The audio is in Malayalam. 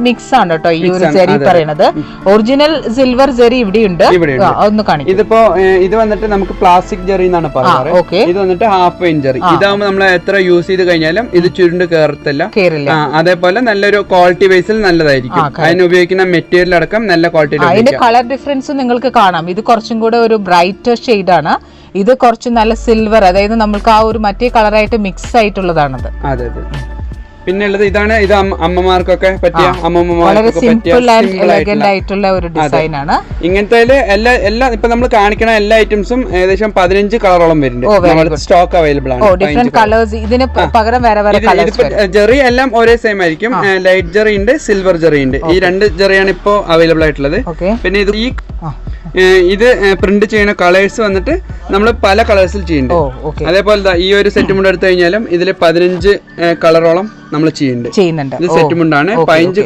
മിക്സ് ആണ് കേട്ടോ ഈ ഒരു ജെറി പറയുന്നത്. ഒറിജിനൽ സിൽവർ ജെറി ഇവിടെയുണ്ട്. ഒന്ന് കാണിക്കും. ഇതിപ്പോ ഇത് വന്നിട്ട് നമുക്ക് പ്ലാസ്റ്റിക് ജെറി എന്നാണ് പറയാറ്. ഇത് വന്നിട്ട് ഹാഫ് ഇഞ്ച് ജെറി. ഇതാവുമ്പോൾ നമ്മൾ എത്ര യൂസ് ചെയ്ത് കഴിഞ്ഞാലും ഇത് ചുരുണ്ട് കേറില്ല. അതേപോലെ നല്ലൊരു ക്വാളിറ്റി ബേസിൽ നല്ലതായിരിക്കും. അതിന് ഉപയോഗിക്കുന്ന മെറ്റീരിയൽ അടക്കം നല്ല ക്വാളിറ്റി. അതിന്റെ കളർ ഡിഫറൻസ് നിങ്ങൾക്ക് കാണാം. ഇത് കുറച്ചും കൂടെ ഒരു ബ്രൈറ്റ് ഷെയ്ഡ് ആണ്. ഇത് കുറച്ച് നല്ല സിൽവർ, അതായത് നമുക്ക് ആ ഒരു മറ്റേ കളറായിട്ട് മിക്സ് ആയിട്ടുള്ളതാണത്. അതെ അതെ. പിന്നെ ഉള്ളത് ഇതാണ്. ഇത് അമ്മമാർക്കൊക്കെ പറ്റിയ, വളരെ സിമ്പിൾ ആൻഡ് എലഗന്റ് ആയിട്ടുള്ള ഒരു ഡിസൈൻ ആണ്. ഇങ്ങനത്തെ എല്ലാ ഇപ്പൊ നമ്മൾ കാണിക്കുന്ന എല്ലാ ഐറ്റംസും ഏകദേശം 15 കളറോളം വരുന്നുണ്ട്. സ്റ്റോക്ക് അവൈലബിൾ ആണ്. Different colours. ഇതിന് പകരം വേറെ വേറെ കളേഴ്സ്. ജെറി എല്ലാം ഒരേ സെയിം ആയിരിക്കും. ലൈറ്റ് ജെറി ഉണ്ട്, സിൽവർ ജെറി ഉണ്ട്. ഈ രണ്ട് ജെറിയാണ് ഇപ്പോ അവൈലബിൾ ആയിട്ടുള്ളത്. പിന്നെ ഇത് പ്രിന്റ് ചെയ്യുന്ന കളേഴ്സ് വന്നിട്ട് നമ്മൾ പല കളേഴ്സിൽ ചെയ്യുന്നുണ്ട്. അതേപോലെ ഈ ഒരു സെറ്റ് മുണ്ട് എടുത്തു കഴിഞ്ഞാലും ഇതിൽ 15 കളറോളം നമ്മൾ ചെയ്യുന്നുണ്ട്. ഇത് സെറ്റ് മുണ്ടാണ്. 15